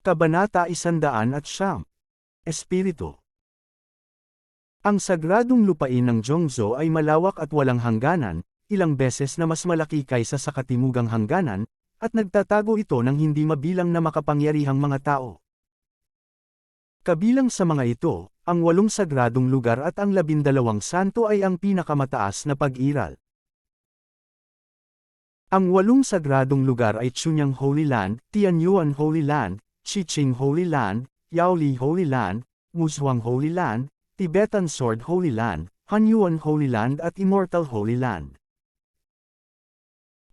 Kabanata 109. Espiritu. Ang sagradong lupain ng Zhongzhou ay malawak at walang hangganan, ilang beses na mas malaki kaysa sa katimugang hangganan, at nagtatago ito ng hindi mabilang na makapangyarihang mga tao. Kabilang sa mga ito, ang 8 sagradong lugar at ang 12 santo ay ang pinakamataas na pag-iral. Ang 8 sagradong lugar ay Chunyang Holy Land, Tianyuan Holy Land, Xiqing Holy Land, Yaoli Holy Land, Wuzhuang Holy Land, Tibetan Sword Holy Land, Hanyuan Holy Land at Immortal Holy Land.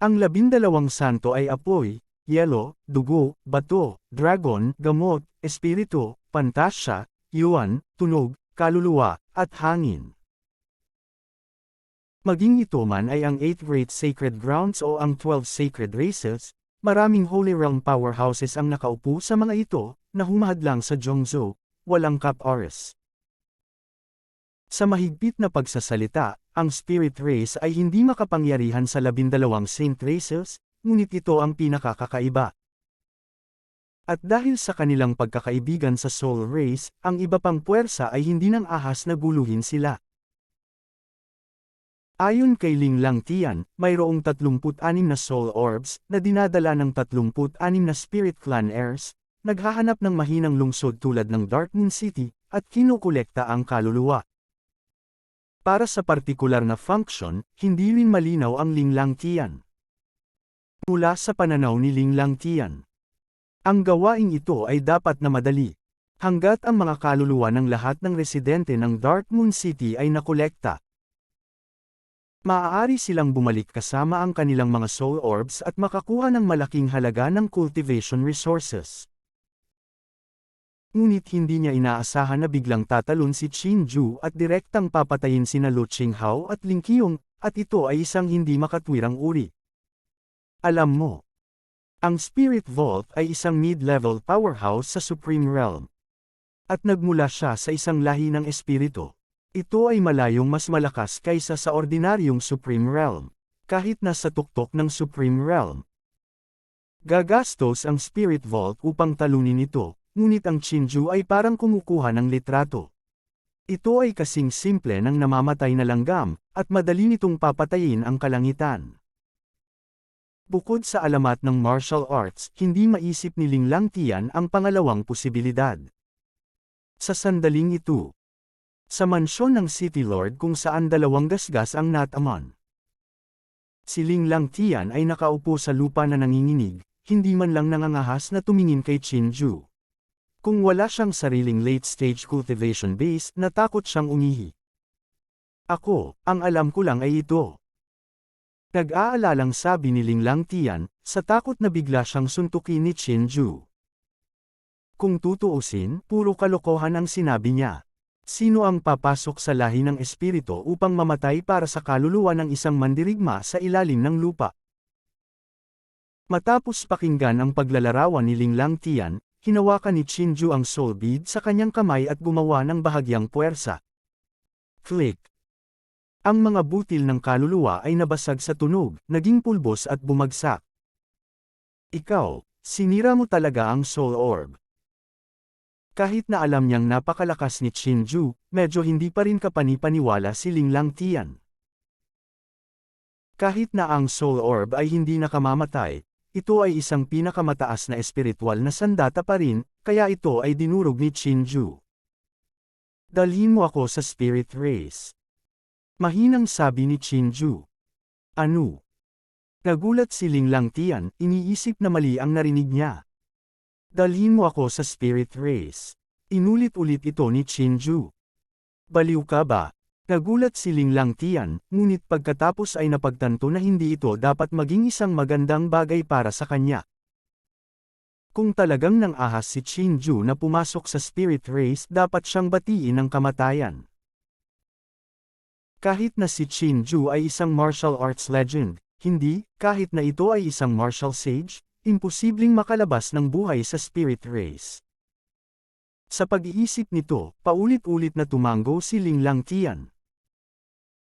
Ang 12 santo ay apoy, yelo, dugo, bato, dragon, gamot, espiritu, pantasya, yuan, tunog, kaluluwa, at hangin. Maging ito man ay ang 8 Great Sacred Grounds o ang 12 Sacred Races, maraming Holy Realm powerhouses ang nakaupo sa mga ito, na humahadlang sa Zhongzhou, walang cap-oras. Sa mahigpit na pagsasalita, ang Spirit Race ay hindi makapangyarihan sa 12 Saint Races, ngunit ito ang pinakakakaiba. At dahil sa kanilang pagkakaibigan sa Soul Race, ang iba pang puwersa ay hindi nang ahas na guluhin sila. Ayon kay Ling Langtian, mayroong 36 na Soul Orbs, na dinadala ng 36 na Spirit Clan Heirs, naghahanap ng mahinang lungsod tulad ng Dark Moon City, at kinukolekta ang kaluluwa. Para sa partikular na function, hindi rin malinaw ang Ling Langtian. Mula sa pananaw ni Ling Langtian, ang gawaing ito ay dapat na madali. Hanggat ang mga kaluluwa ng lahat ng residente ng Dark Moon City ay nakolekta, maaari silang bumalik kasama ang kanilang mga soul orbs at makakuha ng malaking halaga ng cultivation resources. Ngunit hindi niya inaasahan na biglang tatalon si Qin Ju at direktang papatayin sina Lu Qinghao at Ling Qiong, at ito ay isang hindi makatwirang uri. Alam mo, ang Spirit Vault ay isang mid-level powerhouse sa Supreme Realm. At nagmula siya sa isang lahi ng espiritu. Ito ay malayong mas malakas kaysa sa ordinaryong Supreme Realm, kahit nasa tuktok ng Supreme Realm. Gagastos ang Spirit Vault upang talunin ito, ngunit ang Qinju ay parang kumukuha ng litrato. Ito ay kasing simple ng namamatay na langgam, at madali nitong papatayin ang kalangitan. Bukod sa alamat ng martial arts, hindi maisip ni Ling Langtian ang pangalawang posibilidad. Sa sandaling ito, sa mansyon ng City Lord kung saan 2 gasgas ang nataman, si Ling Langtian ay nakaupo sa lupa na nanginginig, hindi man lang nangangahas na tumingin kay Qin Ju. Kung wala siyang sariling late-stage cultivation base, natakot siyang umihi. Ako, ang alam ko lang ay ito. Nag-aalalang sabi ni Ling Langtian, sa takot na bigla siyang suntukin ni Qin Ju. Kung tutuusin, puro kalokohan ang sinabi niya. Sino ang papasok sa lahi ng espiritu upang mamatay para sa kaluluwa ng isang mandirigma sa ilalim ng lupa? Matapos pakinggan ang paglalarawan ni Ling Langtian, hinawakan ni Qin Ju ang soul bead sa kanyang kamay at gumawa ng bahagyang puwersa. Click! Ang mga butil ng kaluluwa ay nabasag sa tunog, naging pulbos at bumagsak. Ikaw, sinira mo talaga ang soul orb. Kahit na alam niyang napakalakas ni Qin Ju, medyo hindi pa rin kapani-paniwala si Ling Langtian. Kahit na ang soul orb ay hindi nakamamatay, ito ay isang pinakamataas na espiritual na sandata pa rin, kaya ito ay dinurog ni Qin Ju. Dalhin mo ako sa Spirit Race. Mahinang sabi ni Qin Ju. Ano? Nagulat si Ling Langtian, iniisip na mali ang narinig niya. Dalhin mo ako sa Spirit Race. Inulit-ulit ito ni Qin Ju. Baliw ka ba? Nagulat si Ling Langtian, ngunit pagkatapos ay napagtanto na hindi ito dapat maging isang magandang bagay para sa kanya. Kung talagang nang ahas si Qin Ju na pumasok sa Spirit Race, dapat siyang batiin ng kamatayan. Kahit na si Qin Ju ay isang martial arts legend, hindi, kahit na ito ay isang martial sage, imposibleng makalabas ng buhay sa Spirit Race. Sa pag-iisip nito, paulit-ulit na tumango si Ling Langtian.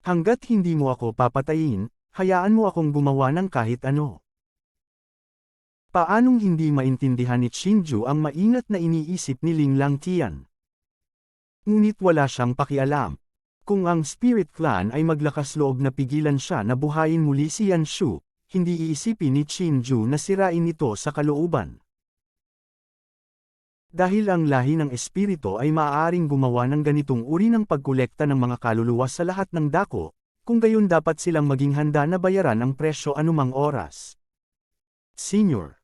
Hanggat hindi mo ako papatayin, hayaan mo akong gumawa ng kahit ano. Paanong hindi maintindihan ni Chinju ang maingat na iniisip ni Ling Langtian? Ngunit wala siyang pakialam. Kung ang Spirit Clan ay maglakas loob na pigilan siya na buhayin muli si Yanshu, hindi iisipin ni Chinju na sirain ito sa kalooban. Dahil ang lahi ng espiritu ay maaaring gumawa ng ganitong uri ng pagkolekta ng mga kaluluwa sa lahat ng dako, kung gayon dapat silang maging handa na bayaran ang presyo anumang oras. Senior.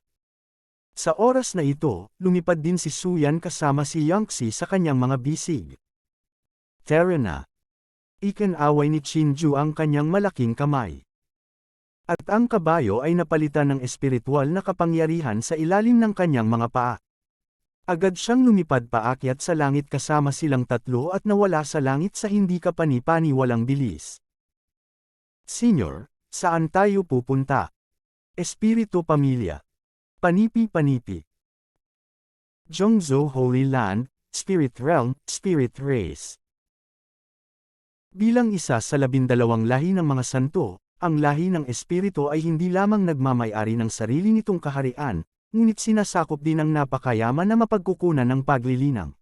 Sa oras na ito, lumipad din si Suyan kasama si Yangxi sa kanyang mga bisig. Tara na. Ikinaway ni Chinju ang kanyang malaking kamay. At ang kabayo ay napalitan ng espiritual na kapangyarihan sa ilalim ng kanyang mga paa. Agad siyang lumipad paakyat sa langit kasama silang tatlo at nawala sa langit sa hindi kapani-paniwalang bilis. Senior, saan tayo pupunta? Espiritu Pamilya. Panipi-panipi. Zhongzhou Holy Land, Spirit Realm, Spirit Race. Bilang isa sa 12 lahi ng mga santo, ang lahi ng espiritu ay hindi lamang nagmamay-ari ng sarili nitong kaharian, ngunit sinasakop din ang napakayaman na mapagkukunan ng paglilinang.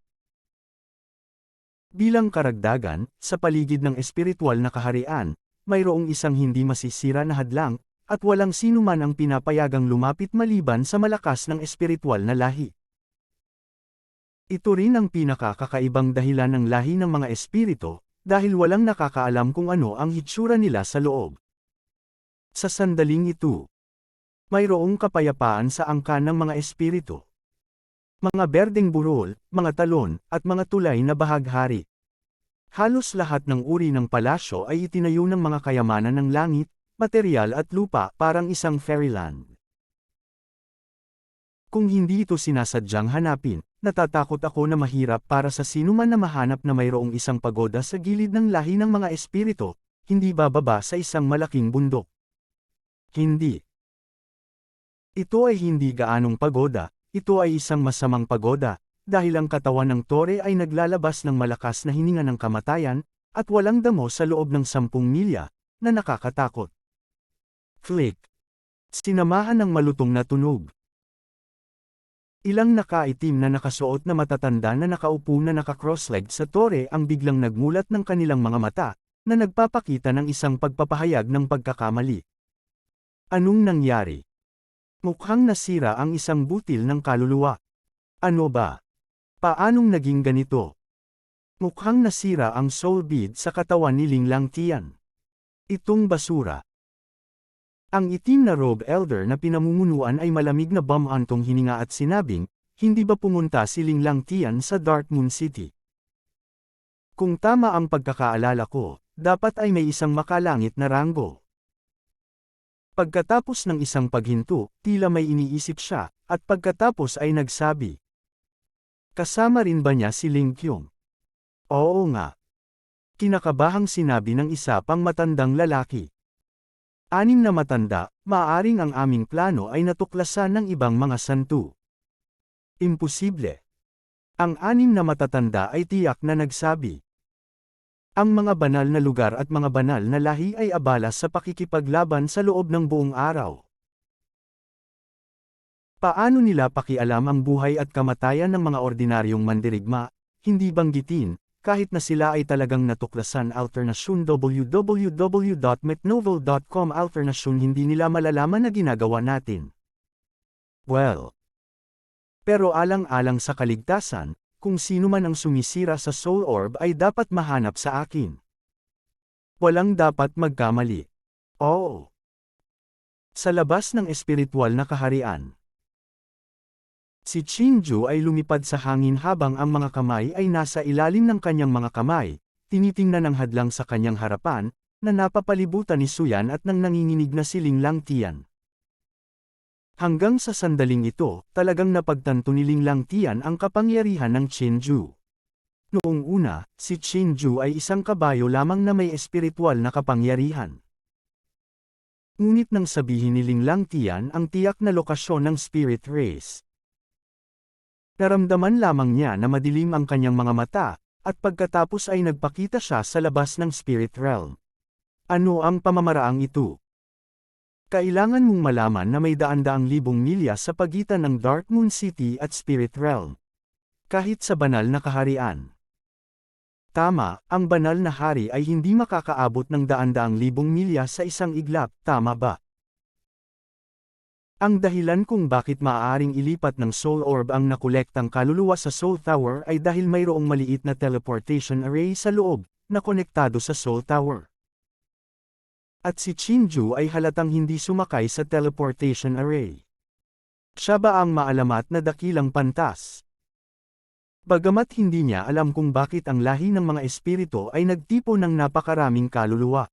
Bilang karagdagan, sa paligid ng espiritual na kaharian, mayroong isang hindi masisira na hadlang, at walang sinuman ang pinapayagang lumapit maliban sa malakas ng espiritual na lahi. Ito rin ang pinakakakaibang dahilan ng lahi ng mga espiritu, dahil walang nakakaalam kung ano ang hitsura nila sa loob. Sa sandaling ito, mayroong kapayapaan sa angkan ng mga espiritu. Mga berdeng burol, mga talon, at mga tulay na bahaghari. Halos lahat ng uri ng palasyo ay itinayo ng mga kayamanan ng langit, materyal at lupa parang isang fairyland. Kung hindi ito sinasadyang hanapin, natatakot ako na mahirap para sa sinuman na mahanap na mayroong isang pagoda sa gilid ng lahi ng mga espiritu, hindi bababa sa isang malaking bundok. Hindi. Ito ay hindi gaanong pagoda, ito ay isang masamang pagoda, dahil ang katawan ng tore ay naglalabas ng malakas na hininga ng kamatayan, at walang damo sa loob ng 10 milya, na nakakatakot. Click. Sinamahan ng malutong na tunog. Ilang nakaitim na nakasuot na matatanda na nakaupo na naka-cross-legged sa tore ang biglang nagmulat ng kanilang mga mata, na nagpapakita ng isang pagpapahayag ng pagkakamali. Anong nangyari? Mukhang nasira ang isang butil ng kaluluwa. Ano ba? Paanong naging ganito? Mukhang nasira ang soul bead sa katawan ni Ling Langtian. Itong basura. Ang itim na robe elder na pinamumunuan ay malamig na bumantong hininga at sinabing, hindi ba pumunta si Ling Langtian sa Dark Moon City? Kung tama ang pagkakaalala ko, dapat ay may isang makalangit na ranggo. Pagkatapos ng isang paghinto, tila may iniisip siya, at pagkatapos ay nagsabi. Kasama rin ba niya si Ling Kyung? Oo nga. Kinakabahang sinabi ng isa pang matandang lalaki. 6 na matanda, maaaring ang aming plano ay natuklasan ng ibang mga santo. Imposible. Ang 6 na matatanda ay tiyak na nagsabi. Ang mga banal na lugar at mga banal na lahi ay abala sa pakikipaglaban sa loob ng buong araw. Paano nila pakialam ang buhay at kamatayan ng mga ordinaryong mandirigma, hindi banggitin, kahit na sila ay talagang natuklasan alternasyon www.metnovel.com alternasyon hindi nila malalaman na ginagawa natin. Well. Pero alang-alang sa kaligtasan, kung sino man ang sumisira sa soul orb ay dapat mahanap sa akin. Walang dapat magkamali. Oo. Sa labas ng espiritual na kaharian. Si Chinju ay lumipad sa hangin habang ang mga kamay ay nasa ilalim ng kanyang mga kamay, tinitingnan ang hadlang sa kanyang harapan, na napapalibutan ni Suyan at nang nanginginig na si Ling Langtian. Hanggang sa sandaling ito, talagang napagtanto ni Ling Langtian ang kapangyarihan ng Chinju. Noong una, si Chinju ay isang kabayo lamang na may espiritual na kapangyarihan. Ngunit nang sabihin ni Ling Langtian ang tiyak na lokasyon ng spirit race. Naramdaman lamang niya na madilim ang kanyang mga mata, at pagkatapos ay nagpakita siya sa labas ng spirit realm. Ano ang pamamaraang ito? Kailangan mong malaman na may daan-daang libong milya sa pagitan ng Dark Moon City at Spirit Realm. Kahit sa banal na kaharian. Tama, ang banal na hari ay hindi makakaabot ng daan-daang libong milya sa isang iglap, tama ba? Ang dahilan kung bakit maaaring ilipat ng Soul Orb ang nakolektang kaluluwa sa Soul Tower ay dahil mayroong maliit na teleportation array sa loob, na konektado sa Soul Tower. At si Chinju ay halatang hindi sumakay sa teleportation array. Siya ba ang maalamat na dakilang pantas? Bagamat hindi niya alam kung bakit ang lahi ng mga espiritu ay nagtipo ng napakaraming kaluluwa.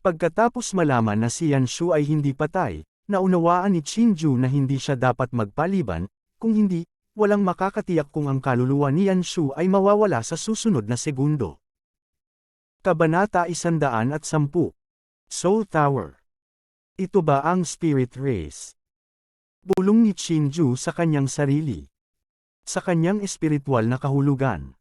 Pagkatapos malaman na si Yanshu ay hindi patay, naunawaan ni Chinju na hindi siya dapat magpaliban, kung hindi, walang makakatiyak kung ang kaluluwa ni Yanshu ay mawawala sa susunod na segundo. Kabanata 110. Soul Tower. Ito ba ang Spirit Race? Bulong ni Chinju sa kanyang sarili. Sa kanyang espiritual na kahulugan.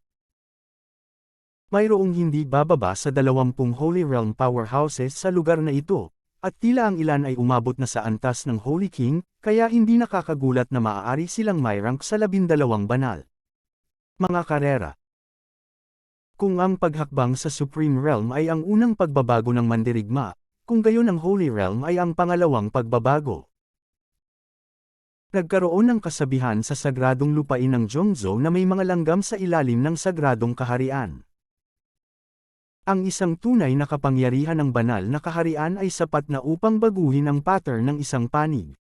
Mayroong hindi bababa sa 20 Holy Realm powerhouses sa lugar na ito, at tila ang ilan ay umabot na sa antas ng Holy King, kaya hindi nakakagulat na maaari silang may rank sa 12 banal. Mga karera. Kung ang paghakbang sa Supreme Realm ay ang unang pagbabago ng mandirigma, kung gayon ang Holy Realm ay ang pangalawang pagbabago. Nagkaroon ng kasabihan sa sagradong lupain ng Zhongzhou na may mga langgam sa ilalim ng sagradong kaharian. Ang isang tunay na kapangyarihan ng banal na kaharian ay sapat na upang baguhin ang pattern ng isang panig.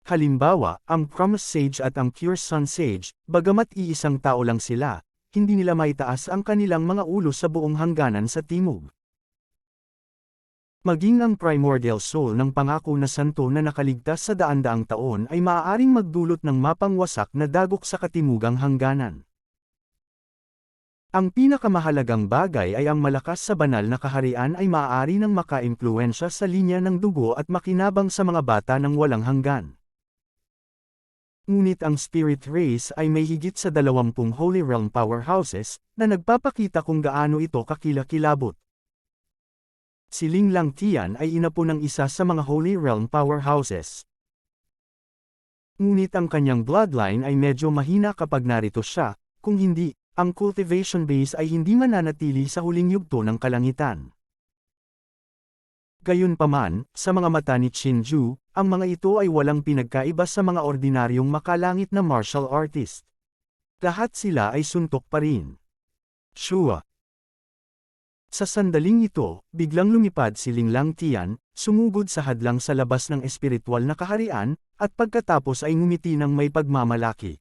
Halimbawa, ang Promised Sage at ang Pure Sun Sage, bagamat iisang tao lang sila, hindi nila maitaas ang kanilang mga ulo sa buong hangganan sa timog. Maging ang primordial soul ng pangako na santo na nakaligtas sa daan-daang taon ay maaaring magdulot ng mapangwasak na dagok sa katimugang hangganan. Ang pinakamahalagang bagay ay ang malakas sa banal na kaharian ay maaari nang makaimpluwensya sa linya ng dugo at makinabang sa mga bata ng walang hanggan. Ngunit ang Spirit Race ay may higit sa 20 Holy Realm powerhouses, na nagpapakita kung gaano ito kakilakilabot. Si Ling Langtian ay inapo ng isa sa mga Holy Realm powerhouses. Ngunit ang kanyang bloodline ay medyo mahina kapag narito siya, kung hindi, ang cultivation base ay hindi mananatili sa huling yugto ng kalangitan. Gayunpaman, sa mga mata ni Chinju, ang mga ito ay walang pinagkaiba sa mga ordinaryong makalangit na martial artist. Lahat sila ay suntok pa rin. Shua. Sa sandaling ito, biglang lumipad si Ling Langtian, sumugod sa hadlang sa labas ng espiritual na kaharian, at pagkatapos ay ngumiti ng may pagmamalaki.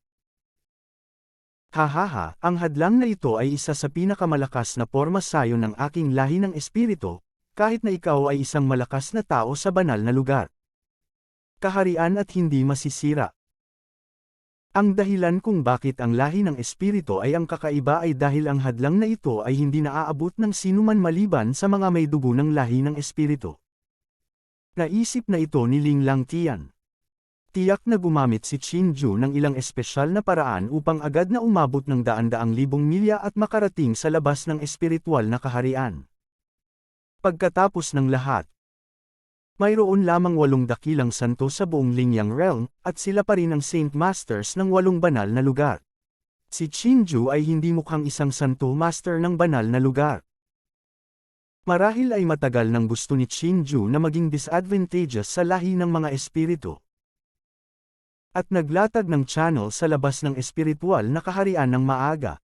Hahaha, ang hadlang na ito ay isa sa pinakamalakas na porma sayo ng aking lahi ng espiritu, kahit na ikaw ay isang malakas na tao sa banal na lugar. Kaharian at hindi masisira. Ang dahilan kung bakit ang lahi ng espiritu ay ang kakaiba ay dahil ang hadlang na ito ay hindi naaabot ng sinuman maliban sa mga may dugo ng lahi ng espiritu. Naisip na ito ni Ling Langtian. Tiyak na gumamit si Chinju ng ilang espesyal na paraan upang agad na umabot ng daan-daang libong milya at makarating sa labas ng espiritual na kaharian. Pagkatapos ng lahat, mayroon lamang 8 dakilang santo sa buong Lingyang Realm, at sila pa rin ang Saint Masters ng 8 banal na lugar. Si Chinju ay hindi mukhang isang santo master ng banal na lugar. Marahil ay matagal nang gusto ni Chinju na maging disadvantageous sa lahi ng mga espiritu. At naglatag ng channel sa labas ng espiritual na kaharian ng maaga.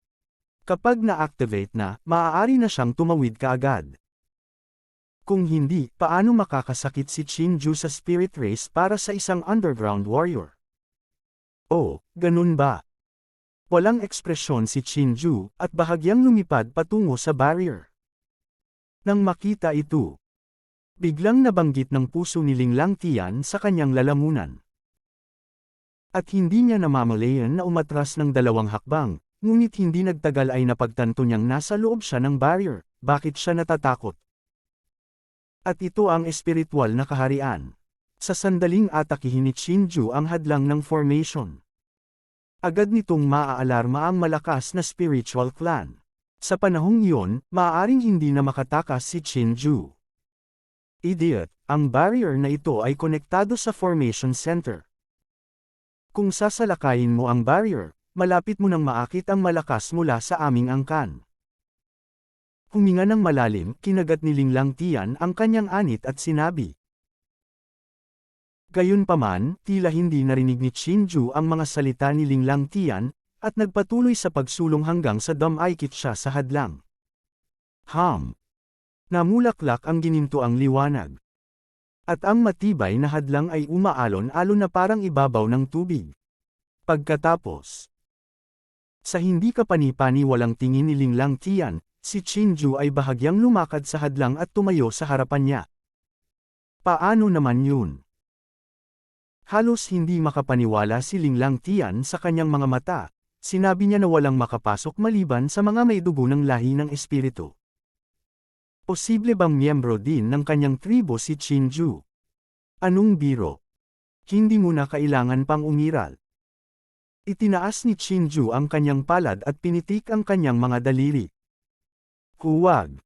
Kapag na-activate na, maaari na siyang tumawid kaagad. Kung hindi, paano makakasakit si Chinju sa Spirit Race para sa isang underground warrior? Oh, ganun ba? Walang ekspresyon si Chinju, at bahagyang lumipad patungo sa barrier. Nang makita ito, biglang nabanggit ng puso ni Ling Langtian sa kanyang lalamunan. At hindi niya namamalayan na umatras ng 2 hakbang, ngunit hindi nagtagal ay napagtanto niyang nasa loob siya ng barrier. Bakit siya natatakot? At ito ang espiritual na kaharian. Sa sandaling atakihin ni Chinju ang hadlang ng formation. Agad nitong maaalarma ang malakas na spiritual clan. Sa panahong iyon, maaaring hindi na makatakas si Chinju. Idiot, ang barrier na ito ay konektado sa formation center. Kung sasalakayin mo ang barrier, malapit mo nang maakit ang malakas mula sa aming angkan. Huminga ng malalim, kinagat ni Linglang Tian ang kanyang anit at sinabi. Gayunpaman, tila hindi narinig ni Chinju ang mga salita ni Linglang Tian, at nagpatuloy sa pagsulong hanggang sa dumaikit siya sa hadlang. Namulaklak ang ginintoang liwanag. At ang matibay na hadlang ay umaalon-alon na parang ibabaw ng tubig. Pagkatapos, sa hindi kapani-paniwalang tingin ni Linglang Tian, si Chinju ay bahagyang lumakad sa hadlang at tumayo sa harapan niya. Paano naman yun? Halos hindi makapaniwala si Linglang Tian sa kanyang mga mata. Sinabi niya na walang makapasok maliban sa mga may dugo ng lahi ng espiritu. Posible bang miyembro din ng kanyang tribo si Chinju? Anong biro? Hindi mo na kailangan pang umiral. Itinaas ni Chinju ang kanyang palad at pinitik ang kanyang mga daliri. Huwag!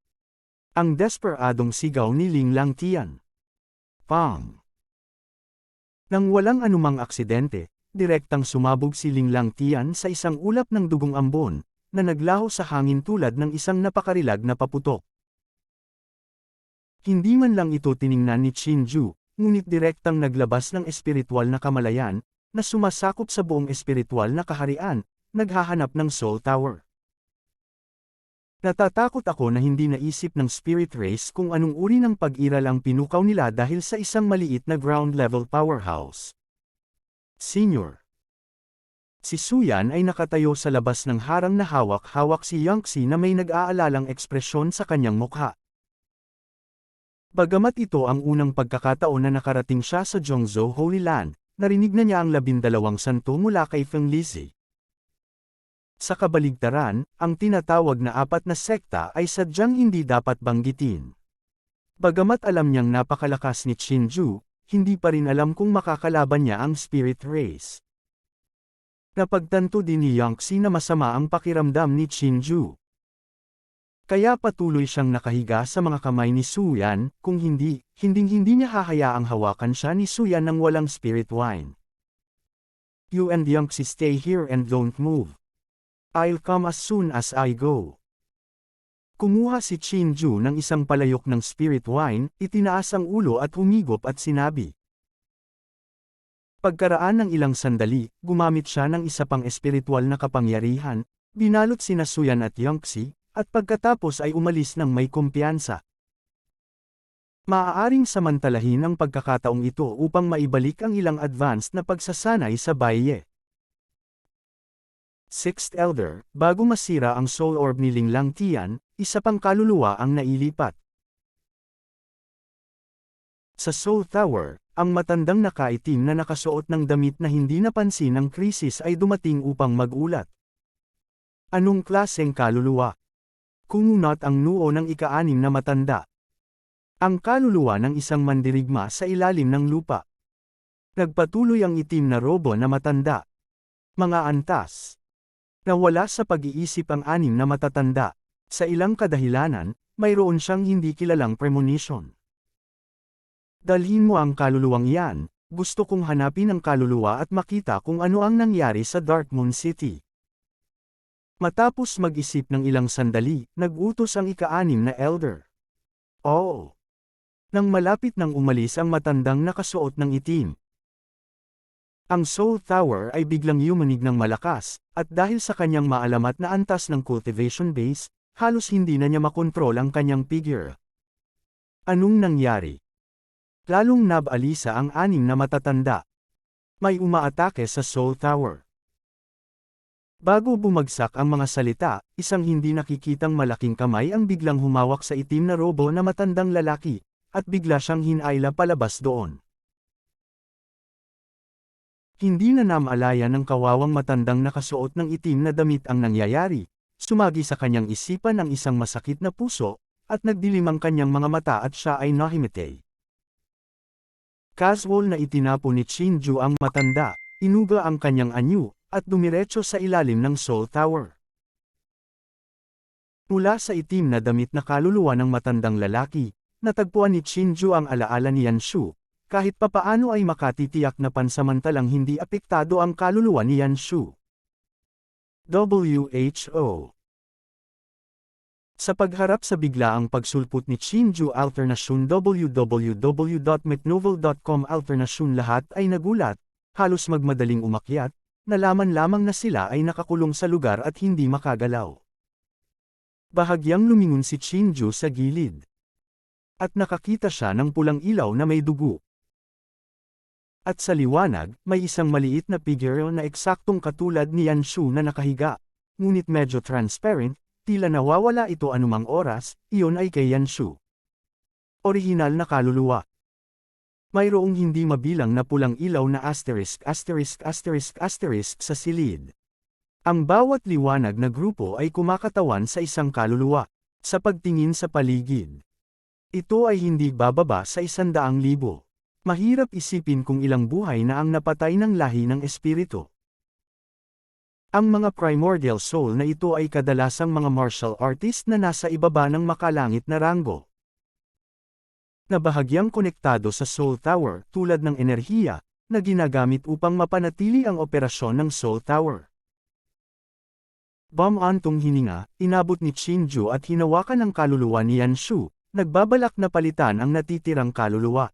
Ang desperadong sigaw ni Linglang Tian. Pang! Nang walang anumang aksidente, direktang sumabog si Linglang Tian sa isang ulap ng dugong ambon, na naglaho sa hangin tulad ng isang napakarilag na paputok. Hindi man lang ito tiningnan ni Chinju, ngunit direktang naglabas ng espiritual na kamalayan, na sumasakop sa buong espiritual na kaharian, naghahanap ng Soul Tower. Natatakot ako na hindi naisip ng Spirit Race kung anong uri ng pag-iral ang pinukaw nila dahil sa isang maliit na ground-level powerhouse. Senior. Si Suyan ay nakatayo sa labas ng harang na hawak-hawak si Yangtze na may nag-aalalang ekspresyon sa kanyang mukha. Bagamat ito ang unang pagkakataon na nakarating siya sa Zhongzhou Holy Land, narinig na niya ang 12 santo mula kay Feng Lizhi. Sa kabaligtaran, ang tinatawag na 4 na sekta ay sadyang hindi dapat banggitin. Bagamat alam niyang napakalakas ni Chinju, hindi pa rin alam kung makakalaban niya ang Spirit Race. Napagtanto din ni Yangtze na masama ang pakiramdam ni Chinju. Kaya patuloy siyang nakahiga sa mga kamay ni Suyan, kung hindi niya hahayaang hawakan siya ni Suyan ng walang spirit wine. You and Yangtze stay here and don't move. I'll come as soon as I go. Kumuha si Chinju ng isang palayok ng spirit wine, itinaas ang ulo at humigop at sinabi. Pagkaraan ng ilang sandali, gumamit siya ng isa pang espiritual na kapangyarihan, binalot sina Suyan at Yangtze, at pagkatapos ay umalis ng may kumpiyansa. Maaaring samantalahin ang pagkakataong ito upang maibalik ang ilang advanced na pagsasanay sa Baiye. Sixth Elder, bago masira ang soul orb ni Linglang Tian, isa pang kaluluwa ang nailipat. Sa Soul Tower, ang matandang nakaitim na nakasuot ng damit na hindi napansin ng krisis ay dumating upang magulat. Anong klaseng kaluluwa? Kumunot ang noo ng ika-6 na matanda. Ang kaluluwa ng isang mandirigma sa ilalim ng lupa. Nagpatuloy ang itim na robo na matanda. Mga antas. Nawala sa pag-iisip ang 6 na matatanda. Sa ilang kadahilanan, mayroon siyang hindi kilalang premonition. Dalhin mo ang kaluluwang iyan, gusto kong hanapin ang kaluluwa at makita kung ano ang nangyari sa Dark Moon City. Matapos mag-isip ng ilang sandali, nag-utos ang ika-6 na elder. Oh! Nang malapit nang umalis ang matandang nakasuot ng itim. Ang Soul Tower ay biglang yumanig ng malakas, at dahil sa kanyang maalamat na antas ng cultivation base, halos hindi na niya makontrol ang kanyang figure. Anong nangyari? Lalong nabalisa ang 6 na matatanda. May umaatake sa Soul Tower. Bago bumagsak ang mga salita, isang hindi nakikitang malaking kamay ang biglang humawak sa itim na robo na matandang lalaki, at bigla siyang hinayla palabas doon. Hindi na namalaya ng kawawang matandang nakasuot ng itim na damit ang nangyayari, sumagi sa kanyang isipan ang isang masakit na puso, at nagdilim ang kanyang mga mata at siya ay nahimatay. Casual na itinapo ni Chinju ang matanda, inuga ang kanyang anyo, at dumiretso sa ilalim ng Soul Tower. Mula sa itim na damit na kaluluwa ng matandang lalaki, natagpuan ni Chinju ang alaala ni Yanshu, kahit papaano ay makatitiyak na pansamantalang hindi apektado ang kaluluwa ni Yanshu. WHO. Sa pagharap sa biglaang pagsulpot ni Chinju alternasyon www.metnovel.com alternasyon lahat ay nagulat, halos magmadaling umakyat, nalaman lamang na sila ay nakakulong sa lugar at hindi makagalaw. Bahagyang lumingon si Chinju sa gilid. At nakakita siya ng pulang ilaw na may dugo. At sa liwanag, may isang maliit na figure na eksaktong katulad ni Yanshu na nakahiga, ngunit medyo transparent, tila nawawala ito anumang oras, iyon ay kay Yanshu. Orihinal na kaluluwa. Mayroong hindi mabilang na pulang ilaw na asterisk sa silid. Ang bawat liwanag na grupo ay kumakatawan sa isang kaluluwa. Sa pagtingin sa paligid, ito ay hindi bababa sa 100,000. Mahirap isipin kung ilang buhay na ang napatay ng lahi ng espiritu. Ang mga primordial soul na ito ay kadalasang mga martial artist na nasa ibaba ng makalangit na ranggo. Na bahagyang konektado sa Soul Tower tulad ng enerhiya na ginagamit upang mapanatili ang operasyon ng Soul Tower. Bumantong hininga, inabot ni Chinju at hinawakan ang kaluluwa ni Yanshu, nagbabalak na palitan ang natitirang kaluluwa.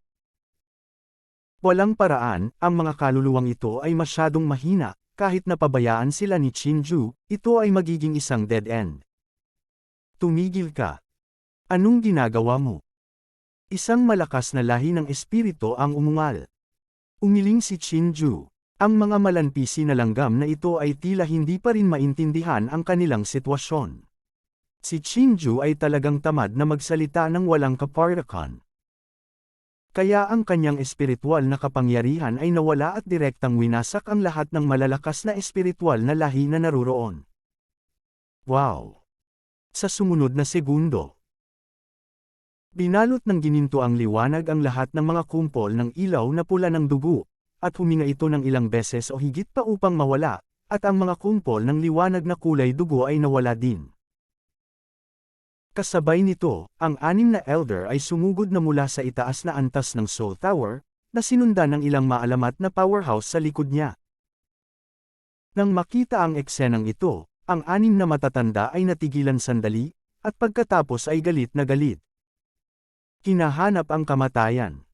Walang paraan, ang mga kaluluwang ito ay masyadong mahina. Kahit napabayaan sila ni Chinju, ito ay magiging isang dead end. Tumigil ka. Anong ginagawa mo? Isang malakas na lahi ng espiritu ang umungal. Umiling si Chinju. Ang mga malanpisi na langgam na ito ay tila hindi pa rin maintindihan ang kanilang sitwasyon. Si Chinju ay talagang tamad na magsalita ng walang kapartakan. Kaya ang kanyang espiritual na kapangyarihan ay nawala at direktang winasak ang lahat ng malalakas na espiritual na lahi na naruroon. Wow! Sa sumunod na segundo, binalot ng gininto ang liwanag ang lahat ng mga kumpol ng ilaw na pula ng dugo, at huminga ito ng ilang beses o higit pa upang mawala, at ang mga kumpol ng liwanag na kulay dugo ay nawala din. Kasabay nito, ang 6 na elder ay sumugod na mula sa itaas na antas ng Soul Tower, na sinundan ng ilang maalamat na powerhouse sa likod niya. Nang makita ang eksenang ito, ang 6 na matatanda ay natigilan sandali, at pagkatapos ay galit na galit. Hinahanap ang kamatayan.